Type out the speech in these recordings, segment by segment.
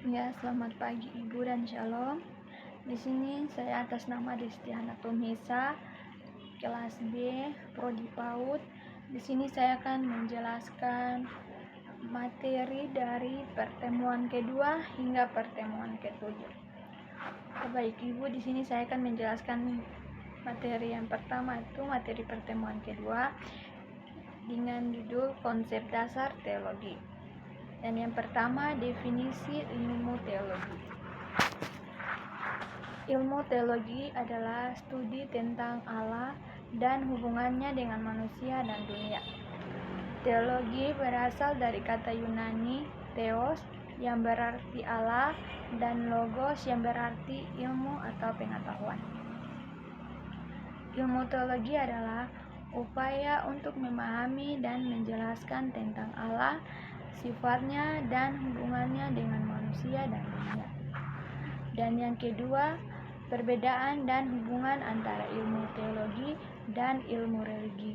Ya, selamat pagi Ibu dan Shalom. Di sini saya atas nama Destiana Tumisa, kelas B, Prodi PAUD. Di sini saya akan menjelaskan materi dari pertemuan kedua hingga pertemuan ketujuh. Baik Ibu, di sini saya akan menjelaskan materi yang pertama, itu materi pertemuan kedua dengan judul konsep dasar teologi. Dan yang pertama, definisi ilmu teologi. Ilmu teologi adalah studi tentang Allah dan hubungannya dengan manusia dan dunia. Teologi berasal dari kata Yunani theos yang berarti Allah dan logos yang berarti ilmu atau pengetahuan. Ilmu teologi adalah upaya untuk memahami dan menjelaskan tentang Allah, sifatnya dan hubungannya dengan manusia dan dunia. Dan yang kedua, perbedaan dan hubungan antara ilmu teologi dan ilmu religi.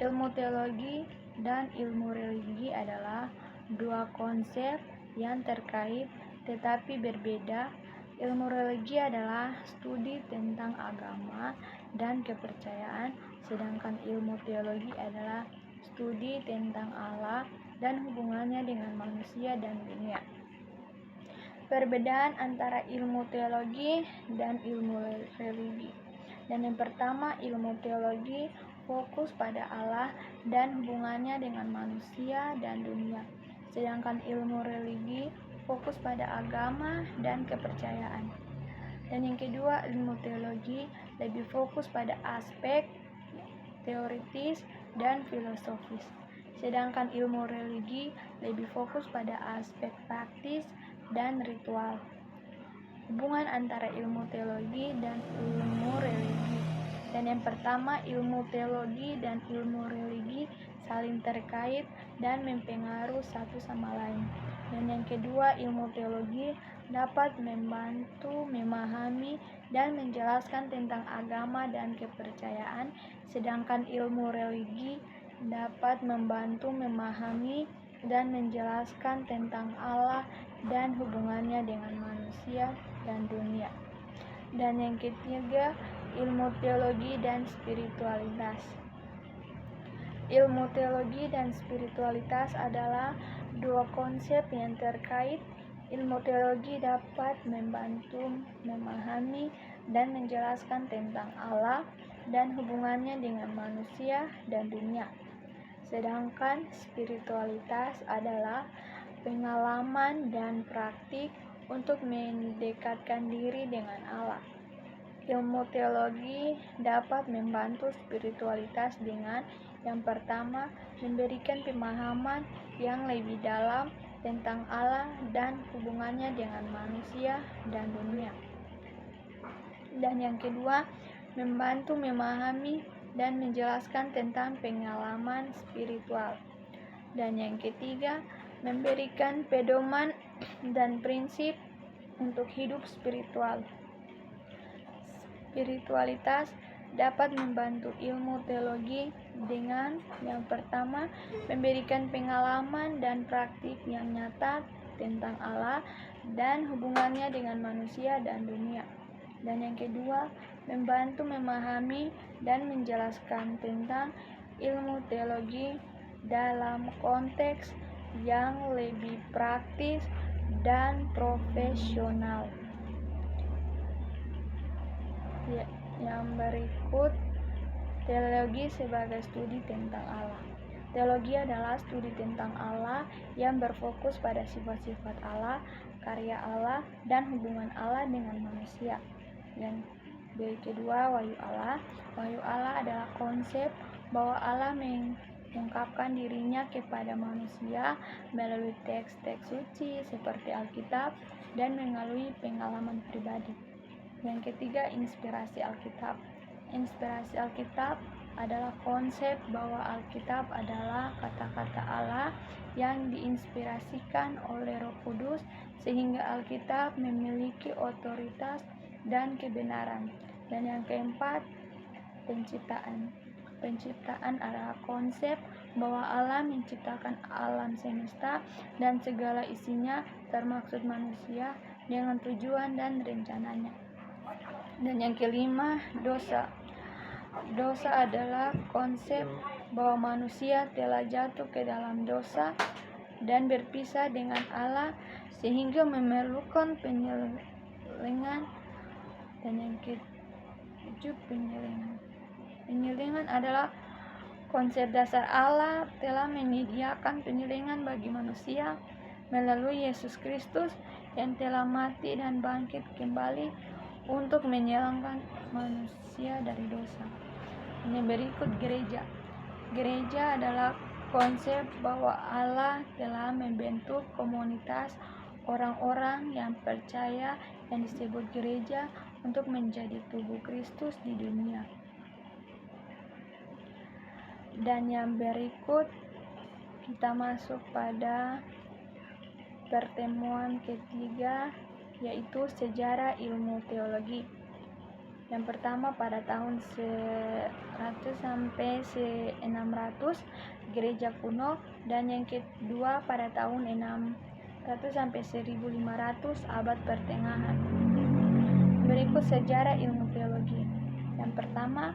Ilmu teologi dan ilmu religi adalah dua konsep yang terkait tetapi berbeda. Ilmu religi adalah studi tentang agama dan kepercayaan, sedangkan ilmu teologi adalah studi tentang Allah dan hubungannya dengan manusia dan dunia. Perbedaan antara ilmu teologi dan ilmu religi. Dan yang pertama, ilmu teologi fokus pada Allah dan hubungannya dengan manusia dan dunia. Sedangkan ilmu religi fokus pada agama dan kepercayaan. Dan yang kedua, ilmu teologi lebih fokus pada aspek teoritis dan filosofis. Sedangkan ilmu religi lebih fokus pada aspek praktis dan ritual. Hubungan antara ilmu teologi dan ilmu religi. Dan yang pertama, ilmu teologi dan ilmu religi saling terkait dan mempengaruhi satu sama lain. Dan yang kedua, ilmu teologi dapat membantu memahami dan menjelaskan tentang agama dan kepercayaan, sedangkan ilmu religi dapat membantu memahami dan menjelaskan tentang Allah dan hubungannya dengan manusia dan dunia. Dan yang ketiga, ilmu teologi dan spiritualitas. Ilmu teologi dan spiritualitas adalah dua konsep yang terkait. Ilmu teologi dapat membantu memahami dan menjelaskan tentang Allah dan hubungannya dengan manusia dan dunia. Sedangkan spiritualitas adalah pengalaman dan praktik untuk mendekatkan diri dengan Allah. Ilmu teologi dapat membantu spiritualitas dengan yang pertama, memberikan pemahaman yang lebih dalam tentang Allah dan hubungannya dengan manusia dan dunia. Dan yang kedua, membantu memahami dan menjelaskan tentang pengalaman spiritual. Dan yang ketiga, memberikan pedoman dan prinsip untuk hidup spiritual. Spiritualitas dapat membantu ilmu teologi dengan yang pertama, memberikan pengalaman dan praktik yang nyata tentang Allah dan hubungannya dengan manusia dan dunia. Dan yang kedua, membantu memahami dan menjelaskan tentang ilmu teologi dalam konteks yang lebih praktis dan profesional. Yang berikut, teologi sebagai studi tentang Allah. Teologi adalah studi tentang Allah yang berfokus pada sifat-sifat Allah, karya Allah, dan hubungan Allah dengan manusia. Yang kedua, wahyu Allah. Wahyu Allah adalah konsep bahwa Allah mengungkapkan dirinya kepada manusia melalui teks-teks suci seperti Alkitab dan melalui pengalaman pribadi. Yang ketiga, inspirasi Alkitab. Inspirasi Alkitab adalah konsep bahwa Alkitab adalah kata-kata Allah yang diinspirasikan oleh Roh Kudus sehingga Alkitab memiliki otoritas dan kebenaran. Dan yang keempat, penciptaan. Penciptaan adalah konsep bahwa Allah menciptakan alam semesta dan segala isinya, termaksud manusia, dengan tujuan dan rencananya. Dan yang kelima, dosa. Dosa adalah konsep bahwa manusia telah jatuh ke dalam dosa dan berpisah dengan Allah sehingga memerlukan penyelewengan. Dan yang ketujuh, penyelewengan. Penyelewengan adalah konsep dasar Allah telah menyediakan penyelewengan bagi manusia melalui Yesus Kristus yang telah mati dan bangkit kembali untuk menyelamatkan manusia dari dosa. Yang berikut, gereja. Gereja adalah konsep bahwa Allah telah membentuk komunitas orang-orang yang percaya yang disebut gereja untuk menjadi tubuh Kristus di dunia. Dan yang berikut, kita masuk pada pertemuan ketiga, yaitu sejarah ilmu teologi. Yang pertama pada tahun 100 sampai 600 gereja kuno, dan yang kedua pada tahun 600 sampai 1500 abad pertengahan. Berikut sejarah ilmu teologi. Yang pertama,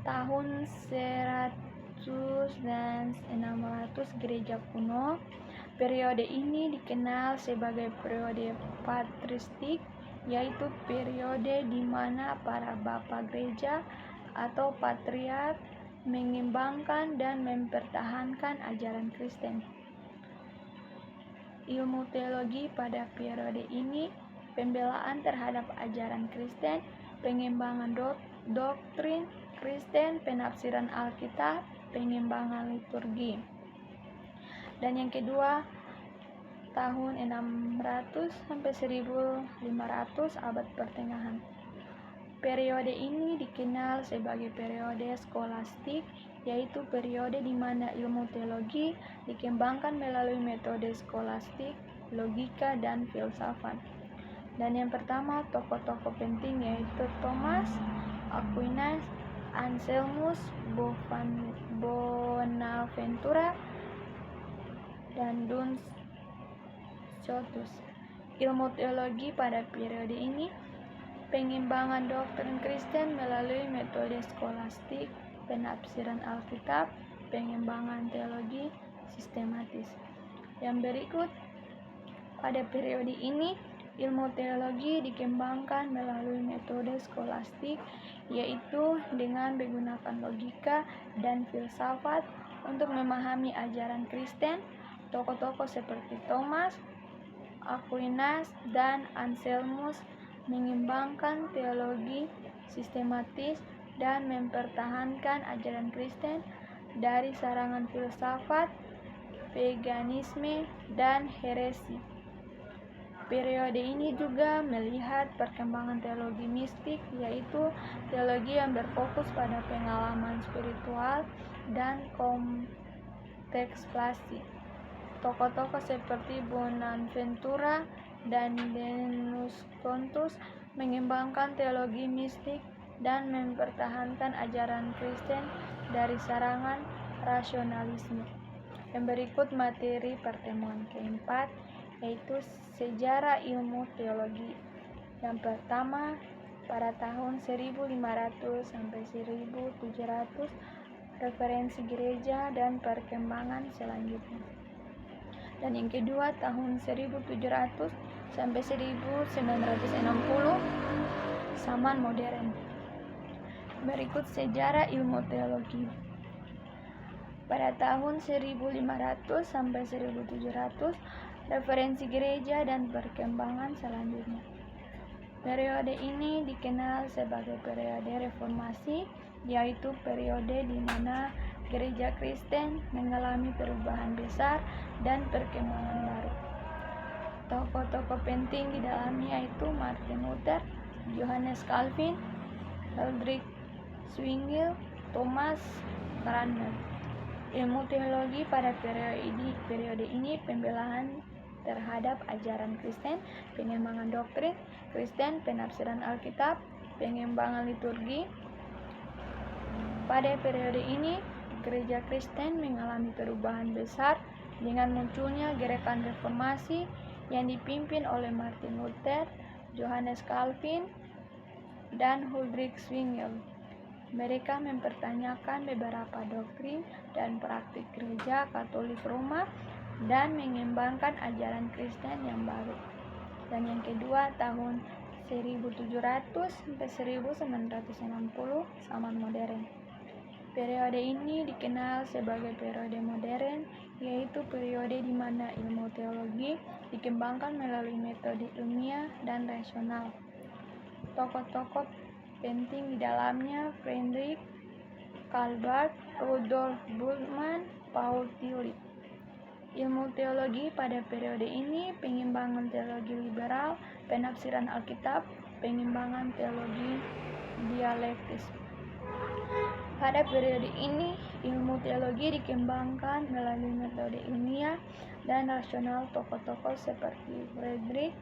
tahun 100 dan 600 gereja kuno. Periode ini dikenal sebagai periode patristik, yaitu periode di mana para bapak gereja atau patriark mengembangkan dan mempertahankan ajaran Kristen. Ilmu teologi pada periode ini, pembelaan terhadap ajaran Kristen, pengembangan doktrin Kristen, penafsiran Alkitab, pengembangan liturgi. Dan yang kedua, tahun 600 sampai 1500 abad pertengahan. Periode ini dikenal sebagai periode skolastik, yaitu periode di mana ilmu teologi dikembangkan melalui metode skolastik, logika, dan filsafat. Dan yang pertama, tokoh-tokoh penting yaitu Thomas Aquinas, Anselmus, Bonaventura, dan Duns Scotus. Ilmu teologi pada periode ini, pengembangan doktrin Kristen melalui metode skolastik, penafsiran Alkitab, pengembangan teologi sistematis. Yang berikut, pada periode ini, ilmu teologi dikembangkan melalui metode skolastik, yaitu dengan menggunakan logika dan filsafat untuk memahami ajaran Kristen. Tokoh-tokoh seperti Thomas Aquinas dan Anselmus mengembangkan teologi sistematis dan mempertahankan ajaran Kristen dari serangan filsafat, paganisme, dan heresi. Periode ini juga melihat perkembangan teologi mistik, yaitu teologi yang berfokus pada pengalaman spiritual dan kontemplasi. Tokoh-tokoh seperti Bonaventura dan Duns Scotus mengembangkan teologi mistik dan mempertahankan ajaran Kristen dari serangan rasionalisme. Yang berikut materi pertemuan keempat, yaitu sejarah ilmu teologi. Yang pertama, pada tahun 1500 sampai 1700, referensi gereja dan perkembangan selanjutnya. Dan yang kedua, tahun 1700 sampai 1960, zaman modern. Berikut sejarah ilmu teologi. Pada tahun 1500 sampai 1700, referensi gereja dan perkembangan selanjutnya. Periode ini dikenal sebagai periode reformasi, yaitu periode di mana gereja Kristen mengalami perubahan besar dan perkembangan baru. Tokoh-tokoh penting di dalamnya yaitu Martin Luther, Johannes Calvin, Heldrich Zwingli, Thomas Cranmer. Ilmu teologi pada periode ini pembelaan terhadap ajaran Kristen, pengembangan doktrin Kristen, penafsiran Alkitab, pengembangan liturgi. Pada periode ini, gereja Kristen mengalami perubahan besar dengan munculnya gerakan reformasi yang dipimpin oleh Martin Luther, Johannes Calvin, dan Huldrych Zwingli. Mereka mempertanyakan beberapa doktrin dan praktik gereja Katolik Roma dan mengembangkan ajaran Kristen yang baru. Dan yang kedua, tahun 1700 sampai 1960 zaman modern. Periode ini dikenal sebagai periode modern, yaitu periode di mana ilmu teologi dikembangkan melalui metode ilmiah dan rasional. Tokoh-tokoh penting di dalamnya Friedrich Calvert, Rudolf Bultmann, Paul Tillich. Ilmu teologi pada periode ini pengembangan teologi liberal, penafsiran Alkitab, pengembangan teologi dialektis. Pada periode ini, ilmu teologi dikembangkan melalui metode ilmiah dan rasional. Tokoh-tokoh seperti Friedrich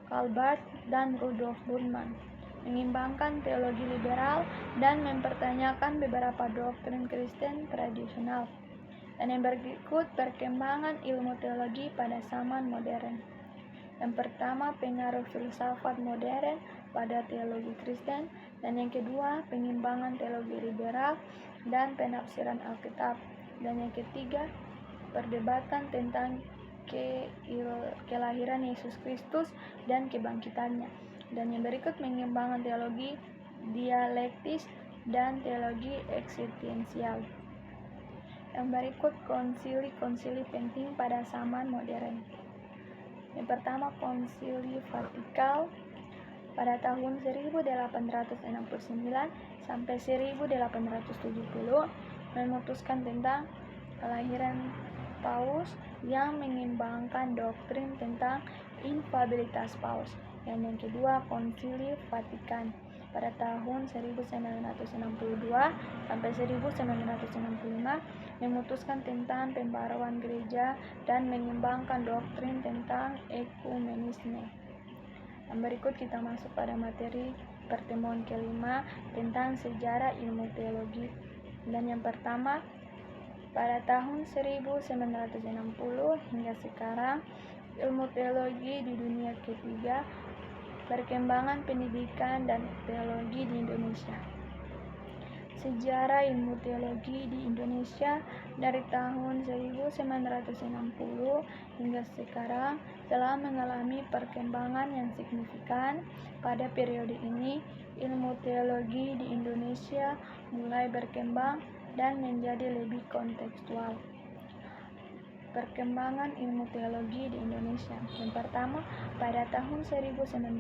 Calvert dan Rudolf Bultmann mengembangkan teologi liberal dan mempertanyakan beberapa doktrin Kristen tradisional. Dan yang berikut perkembangan ilmu teologi pada zaman modern. Yang pertama, pengaruh filsafat modern pada teologi Kristen, dan yang kedua, pengembangan teologi liberal dan penafsiran Alkitab. Dan yang ketiga, perdebatan tentang kelahiran Yesus Kristus dan kebangkitannya. Dan yang berikut pengembangan teologi dialektis dan teologi eksistensial. Yang berikut konsili-konsili penting pada zaman modern. Yang pertama, Konsili Vatikan pada tahun 1869 sampai 1870 memutuskan tentang kelahiran Paus yang mengembangkan doktrin tentang infalibilitas Paus. Dan yang kedua, Konsili Vatikan pada tahun 1962 sampai 1965 memutuskan tentang pembaruan gereja dan mengembangkan doktrin tentang ekumenisme. Yang berikut kita masuk pada materi pertemuan kelima tentang sejarah ilmu teologi. Dan yang pertama, pada tahun 1960 hingga sekarang, ilmu teologi di dunia ketiga, perkembangan pendidikan dan teologi di Indonesia. Sejarah ilmu teologi di Indonesia dari tahun 1960 hingga sekarang telah mengalami perkembangan yang signifikan. Pada periode ini, ilmu teologi di Indonesia mulai berkembang dan menjadi lebih kontekstual. Perkembangan ilmu teologi di Indonesia. Yang pertama, pada tahun 1960,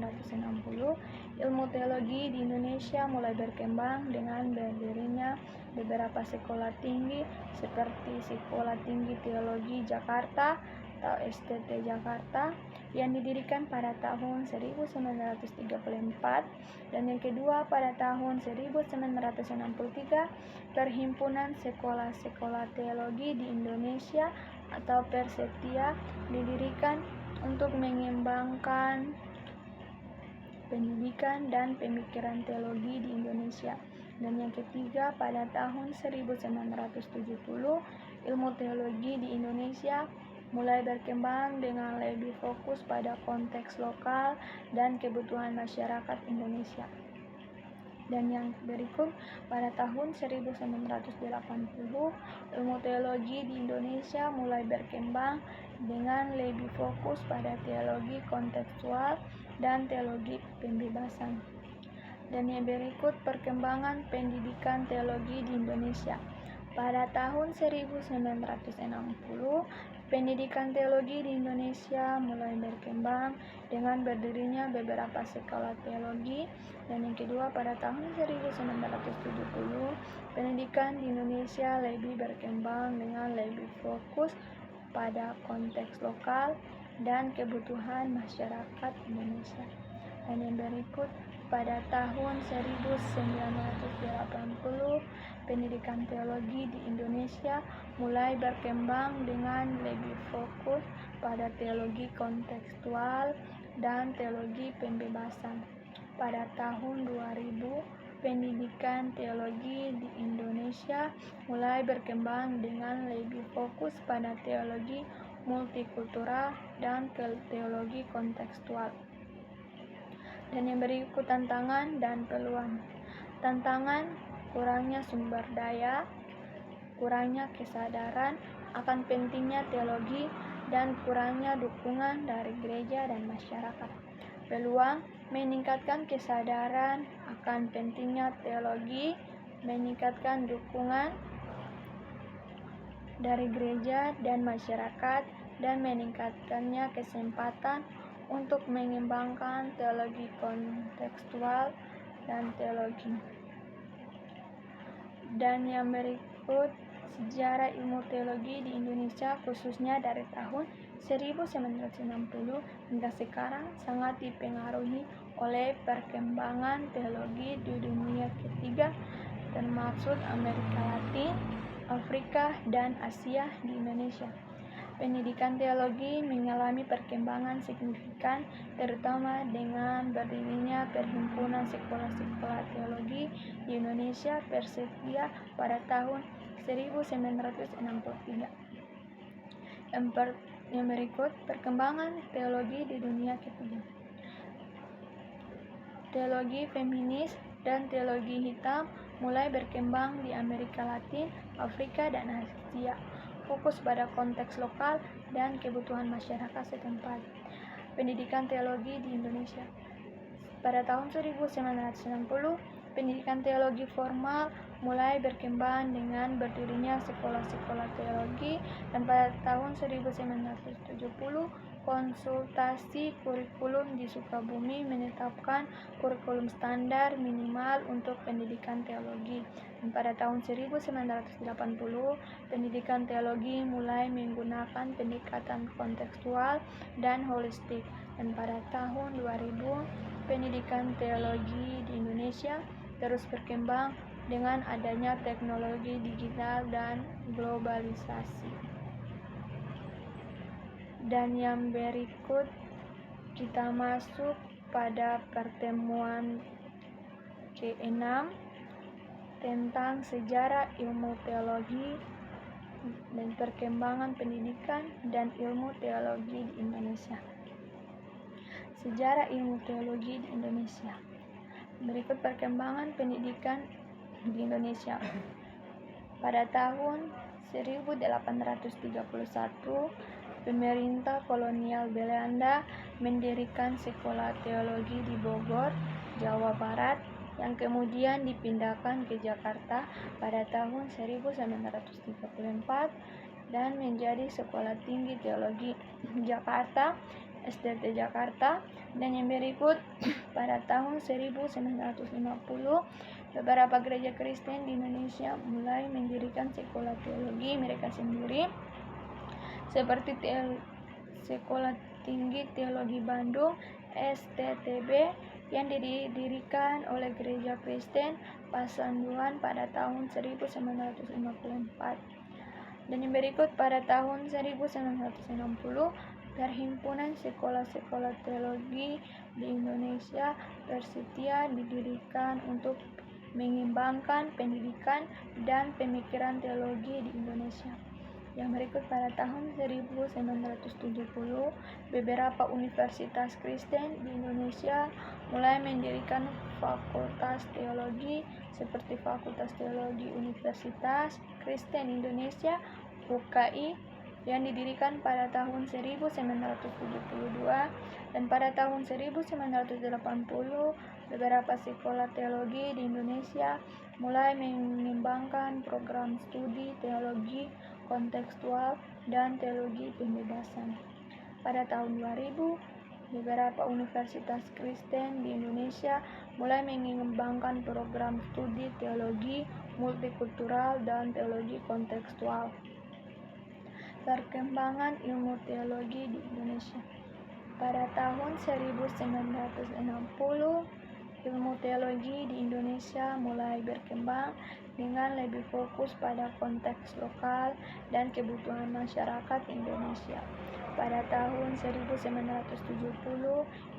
ilmu teologi di Indonesia mulai berkembang dengan berdirinya beberapa sekolah tinggi seperti Sekolah Tinggi Teologi Jakarta atau STT Jakarta yang didirikan pada tahun 1934, dan yang kedua pada tahun 1963 Perhimpunan Sekolah-Sekolah Teologi di Indonesia atau Perseptia didirikan untuk mengembangkan pendidikan dan pemikiran teologi di Indonesia. Dan yang ketiga, pada tahun 1970 ilmu teologi di Indonesia mulai berkembang dengan lebih fokus pada konteks lokal dan kebutuhan masyarakat Indonesia. Dan yang berikut, pada tahun 1980, ilmu teologi di Indonesia mulai berkembang dengan lebih fokus pada teologi kontekstual dan teologi pembebasan. Dan yang berikut, perkembangan pendidikan teologi di Indonesia. Pada tahun 1960, pendidikan teologi di Indonesia mulai berkembang dengan berdirinya beberapa sekolah teologi. Dan yang kedua, pada tahun 1970, pendidikan di Indonesia lebih berkembang dengan lebih fokus pada konteks lokal dan kebutuhan masyarakat Indonesia. Dan yang berikut, pada tahun 1980, pendidikan teologi di Indonesia mulai berkembang dengan lebih fokus pada teologi kontekstual dan teologi pembebasan. Pada tahun 2000, pendidikan teologi di Indonesia mulai berkembang dengan lebih fokus pada teologi multikultural dan teologi kontekstual. Dan yang berikut tantangan dan peluang. Tantangan: kurangnya sumber daya, kurangnya kesadaran akan pentingnya teologi, dan kurangnya dukungan dari gereja dan masyarakat. Peluang: meningkatkan kesadaran akan pentingnya teologi, meningkatkan dukungan dari gereja dan masyarakat, dan meningkatkannya kesempatan untuk mengembangkan teologi kontekstual dan teologi. Dan yang berikut, sejarah ilmu teologi di Indonesia khususnya dari tahun 1960 hingga sekarang sangat dipengaruhi oleh perkembangan teologi di dunia ketiga, termasuk Amerika Latin, Afrika, dan Asia di Indonesia. Pendidikan teologi mengalami perkembangan signifikan, terutama dengan berdirinya Perhimpunan Sekolah-Sekolah Teologi di Indonesia Persetia pada tahun 1963. Yang berikut, perkembangan teologi di dunia ketiga. Teologi feminis dan teologi hitam mulai berkembang di Amerika Latin, Afrika, dan Asia, fokus pada konteks lokal dan kebutuhan masyarakat setempat. Pendidikan teologi di Indonesia. Pada tahun 1960, pendidikan teologi formal mulai berkembang dengan berdirinya sekolah-sekolah teologi, dan pada tahun 1970 konsultasi kurikulum di Sukabumi menetapkan kurikulum standar minimal untuk pendidikan teologi. Dan pada tahun 1980, pendidikan teologi mulai menggunakan pendekatan kontekstual dan holistik. Dan pada tahun 2000, pendidikan teologi di Indonesia terus berkembang dengan adanya teknologi digital dan globalisasi. Dan yang berikut, kita masuk pada pertemuan ke-6 tentang sejarah ilmu teologi dan perkembangan pendidikan dan ilmu teologi di Indonesia. Sejarah ilmu teologi di Indonesia. Berikut perkembangan pendidikan di Indonesia. Pada tahun 1831, pemerintah kolonial Belanda mendirikan sekolah teologi di Bogor, Jawa Barat, yang kemudian dipindahkan ke Jakarta pada tahun 1934 dan menjadi Sekolah Tinggi Teologi Jakarta, STT Jakarta. Dan yang berikut, pada tahun 1950, beberapa gereja Kristen di Indonesia mulai mendirikan sekolah teologi mereka sendiri, seperti Sekolah Tinggi Teologi Bandung (STTB) yang didirikan oleh Gereja Kristen Pasanduan pada tahun 1954. Dan yang berikut, pada tahun 1960, Perhimpunan Sekolah-Sekolah Teologi di Indonesia Persetia didirikan untuk mengembangkan pendidikan dan pemikiran teologi di Indonesia. Yang berikut, pada tahun 1970, beberapa universitas Kristen di Indonesia mulai mendirikan fakultas teologi, seperti Fakultas Teologi Universitas Kristen Indonesia (UKI) yang didirikan pada tahun 1972, dan pada tahun 1980 beberapa sekolah teologi di Indonesia mulai mengembangkan program studi teologi kontekstual dan teologi pembebasan. Pada tahun 2000, beberapa universitas Kristen di Indonesia mulai mengembangkan program studi teologi multikultural dan teologi kontekstual. Perkembangan ilmu teologi di Indonesia. Pada tahun 1960, ilmu teologi di Indonesia mulai berkembang dengan lebih fokus pada konteks lokal dan kebutuhan masyarakat Indonesia. Pada tahun 1970,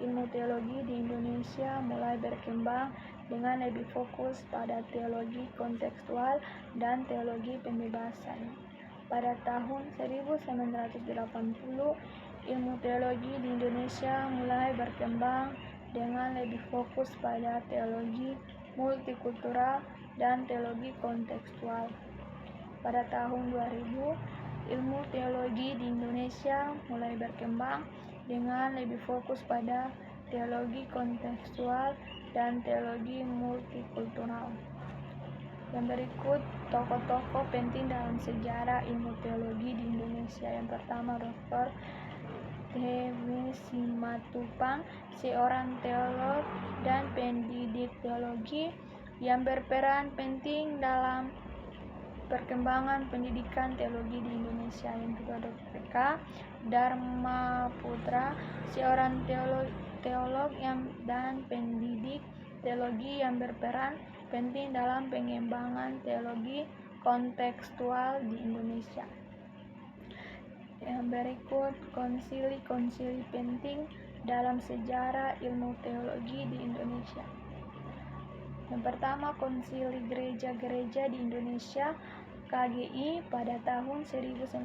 ilmu teologi di Indonesia mulai berkembang dengan lebih fokus pada teologi kontekstual dan teologi pembebasan. Pada tahun 1980, ilmu teologi di Indonesia mulai berkembang dengan lebih fokus pada teologi multikultural dan teologi kontekstual. Pada tahun 2000, ilmu teologi di Indonesia mulai berkembang dengan lebih fokus pada teologi kontekstual dan teologi multikultural. Yang berikut tokoh-tokoh penting dalam sejarah ilmu teologi di Indonesia. Yang pertama, Dr. T.W. Simatupang, seorang teolog dan pendidik teologi yang berperan penting dalam perkembangan pendidikan teologi di Indonesia. Yang kedua, Dr. K. Darmaputra, seorang teolog dan pendidik teologi yang berperan penting dalam pengembangan teologi kontekstual di Indonesia. Yang berikut konsili-konsili penting dalam sejarah ilmu teologi di Indonesia. Yang pertama, Konsili Gereja-Gereja di Indonesia KGI pada tahun 1950.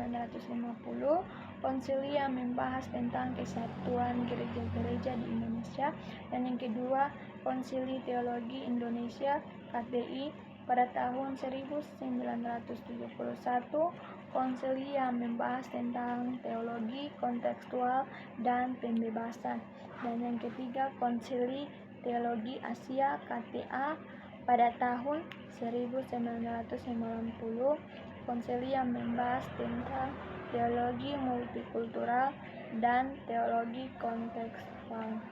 Konsili yang membahas tentang kesatuan gereja-gereja di Indonesia. Dan yang kedua, Konsili Teologi Indonesia KTI pada tahun 1971. Konsili yang membahas tentang teologi kontekstual dan pembebasan. Dan yang ketiga, Konsili Teologi Asia KTA pada tahun 1990. Konsili yang membahas tentang teologi multikultural dan teologi kontekstual.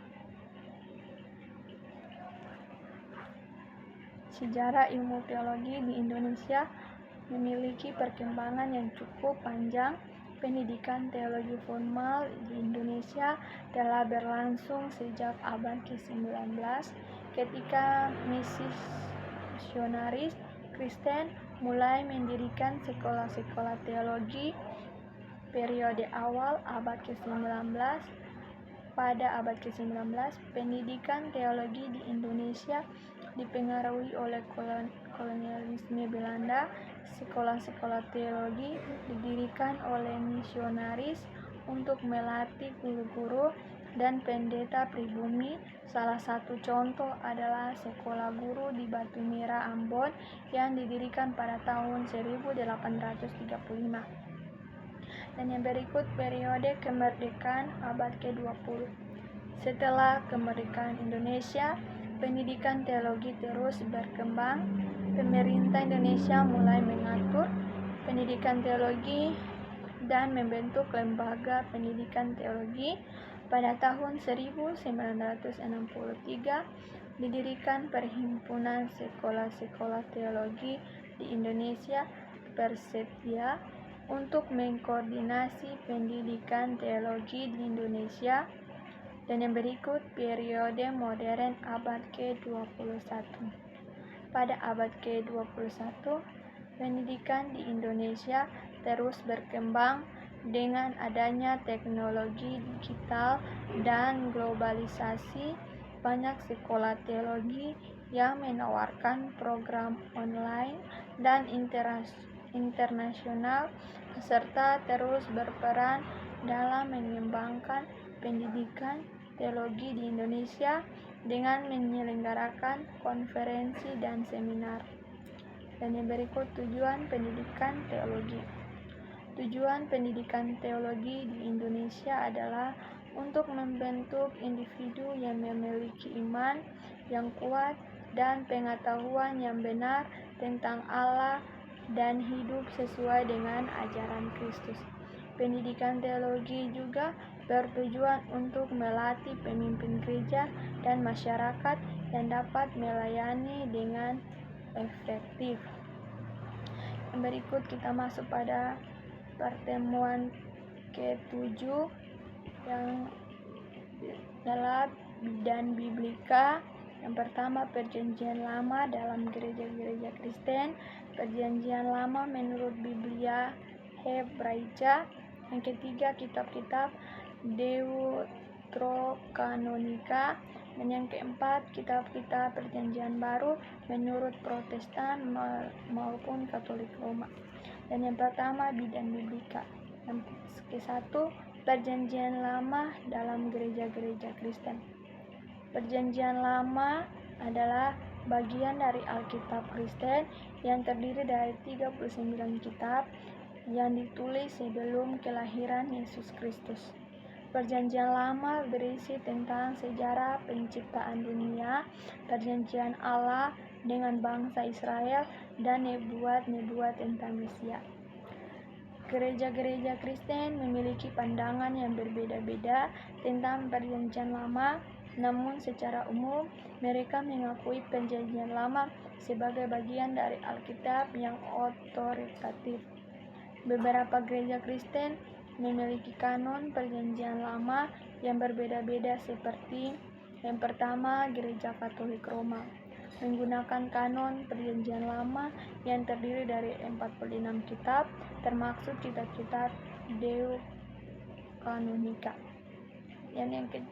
Sejarah ilmu teologi di Indonesia memiliki perkembangan yang cukup panjang. Pendidikan teologi formal di Indonesia telah berlangsung sejak abad ke-19 ketika misionaris Kristen mulai mendirikan sekolah-sekolah teologi periode awal abad ke-19. Pada abad ke-19, pendidikan teologi di Indonesia dipengaruhi oleh kolonialisme Belanda. Sekolah-sekolah teologi didirikan oleh misionaris untuk melatih guru-guru dan pendeta pribumi. Salah satu contoh adalah Sekolah Guru di Batu Merah, Ambon yang didirikan pada tahun 1835. Dan yang berikut periode kemerdekaan abad ke-20. Setelah kemerdekaan Indonesia, pendidikan teologi terus berkembang. Pemerintah Indonesia mulai mengatur pendidikan teologi dan membentuk lembaga pendidikan teologi. Pada tahun 1963 didirikan Perhimpunan Sekolah-Sekolah Teologi di Indonesia Persetia untuk mengkoordinasi pendidikan teologi di Indonesia. Dan yang berikut periode modern abad ke-21. Pada abad ke-21, pendidikan di Indonesia terus berkembang dengan adanya teknologi digital dan globalisasi. Banyak sekolah teologi yang menawarkan program online dan internasional serta terus berperan dalam mengembangkan pendidikan teologi di Indonesia dengan menyelenggarakan konferensi dan seminar. Dan yang berikut tujuan pendidikan teologi. Tujuan pendidikan teologi di Indonesia adalah untuk membentuk individu yang memiliki iman yang kuat dan pengetahuan yang benar tentang Allah dan hidup sesuai dengan ajaran Kristus. Pendidikan teologi juga bertujuan untuk melatih pemimpin gereja dan masyarakat yang dapat melayani dengan efektif. Berikut kita masuk pada pertemuan ke-7 yang adalah bidang biblika. Yang pertama, Perjanjian Lama dalam gereja-gereja Kristen. Perjanjian Lama menurut Biblia Hebraika. Yang ketiga, kitab-kitab Deuterokanonika. Dan yang keempat, kitab-kitab Perjanjian Baru menurut Protestan maupun Katolik Roma. Dan yang pertama, bidang biblika. Yang ke-1, Perjanjian Lama dalam gereja-gereja Kristen. Perjanjian Lama adalah bagian dari Alkitab Kristen yang terdiri dari 39 kitab yang ditulis sebelum kelahiran Yesus Kristus. Perjanjian Lama berisi tentang sejarah penciptaan dunia, perjanjian Allah dengan bangsa Israel, dan nebuat-nebuat tentang Mesias. Gereja-gereja Kristen memiliki pandangan yang berbeda-beda tentang Perjanjian Lama, namun secara umum mereka mengakui Perjanjian Lama sebagai bagian dari Alkitab yang otoritatif. Beberapa gereja Kristen memiliki kanon Perjanjian Lama yang berbeda-beda, seperti yang pertama, Gereja Katolik Roma menggunakan kanon Perjanjian Lama yang terdiri dari 46 kitab, termasuk kitab-kitab Deuterokanonika. Yang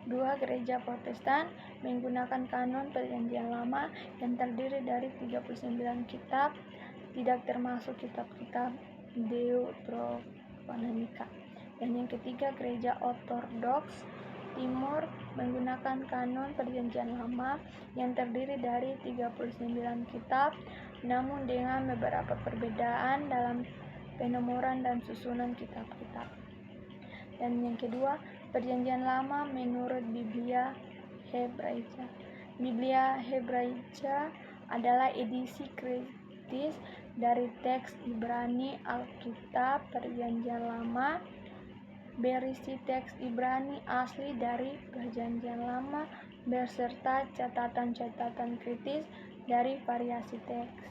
kedua, Gereja Protestan menggunakan kanon Perjanjian Lama yang terdiri dari 39 kitab, tidak termasuk kitab-kitab Deuterokanonika. Dan yang ketiga, Gereja Ortodoks Timur menggunakan kanon Perjanjian Lama yang terdiri dari 39 kitab, namun dengan beberapa perbedaan dalam penomoran dan susunan kitab-kitab. Dan yang kedua, Perjanjian Lama menurut Biblia Hebraica. Biblia Hebraica adalah edisi kritis dari teks Ibrani Alkitab Perjanjian Lama, berisi teks Ibrani asli dari Perjanjian Lama beserta catatan-catatan kritis dari variasi teks.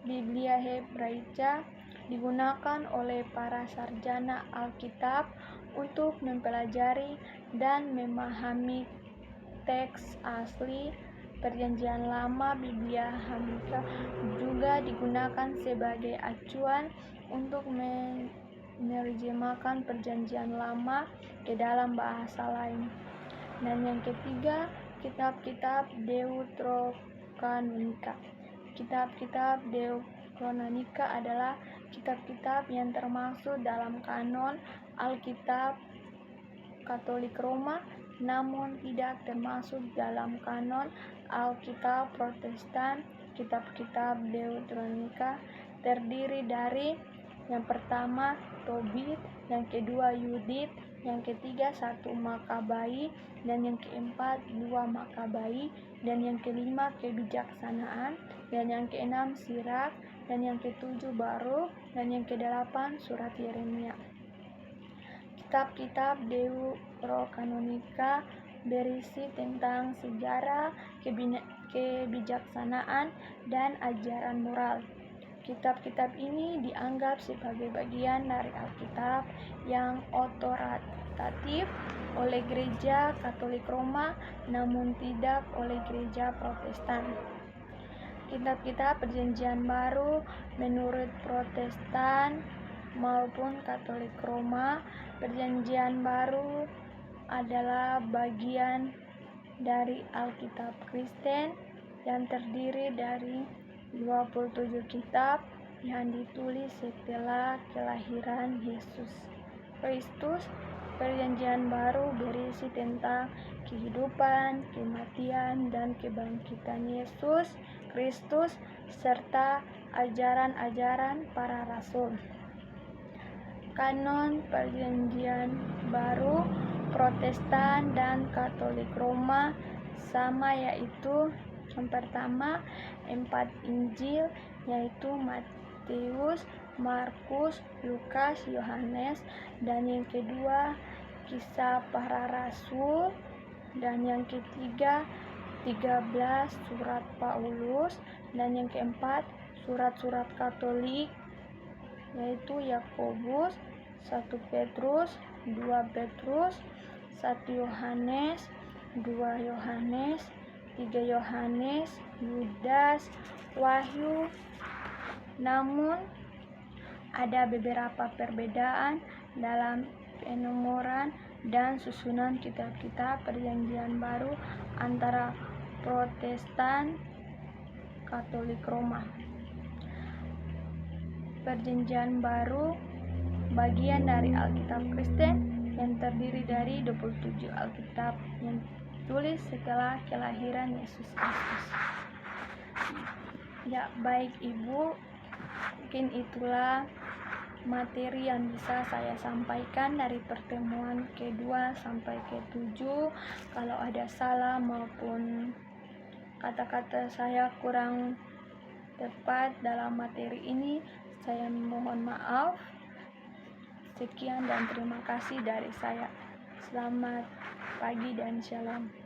Biblia Hebraica digunakan oleh para sarjana Alkitab untuk mempelajari dan memahami teks asli Perjanjian Lama. Biblia Hebraica juga digunakan sebagai acuan untuk menerjemahkan Perjanjian Lama ke dalam bahasa lain. Dan yang ketiga, kitab-kitab Deuterokanonika. Kitab-kitab Deuterokanonika adalah kitab-kitab yang termasuk dalam kanon Alkitab Katolik Roma, namun tidak termasuk dalam kanon Alkitab Protestan. Kitab-kitab Deuterokanonika terdiri dari yang pertama Tobit, yang kedua Yudit, yang ketiga 1 Makabai, dan yang keempat 2 Makabai, dan yang kelima Kebijaksanaan, dan yang keenam Sirak, dan yang ketujuh Baruk, dan yang kedelapan Surat Yeremia. Kitab-kitab Deuterokanonika berisi tentang sejarah, kebijaksanaan, dan ajaran moral. Kitab-kitab ini dianggap sebagai bagian dari Alkitab yang otoritatif oleh Gereja Katolik Roma, namun tidak oleh Gereja Protestan. Kitab-kitab Perjanjian Baru menurut Protestan maupun Katolik Roma. Perjanjian Baru adalah bagian dari Alkitab Kristen yang terdiri dari 27 kitab yang ditulis setelah kelahiran Yesus Kristus. Perjanjian Baru berisi tentang kehidupan, kematian, dan kebangkitan Yesus Kristus serta ajaran-ajaran para rasul. Kanon Perjanjian Baru Protestan dan Katolik Roma sama, yaitu yang pertama 4 Injil, yaitu Matius, Markus, Lukas, Yohanes, dan yang kedua Kisah Para Rasul, dan yang ketiga 13 surat Paulus, dan yang keempat surat-surat Katolik, yaitu Yakobus, 1 Petrus, 2 Petrus, 1 Yohanes, 2 Yohanes, 3 Yohanes, Yudas, Wahyu. Namun ada beberapa perbedaan dalam penomoran dan susunan kitab-kitab Perjanjian Baru antara Protestan Katolik Roma. Perjanjian Baru bagian dari Alkitab Kristen yang terdiri dari 27 Alkitab yang ditulis setelah kelahiran Yesus Kristus. Ya, baik Ibu, mungkin itulah materi yang bisa saya sampaikan dari pertemuan kedua sampai ke-7. Kalau ada salah maupun kata-kata saya kurang tepat dalam materi ini, saya mohon maaf. Sekian dan terima kasih dari saya. Selamat pagi dan shalom.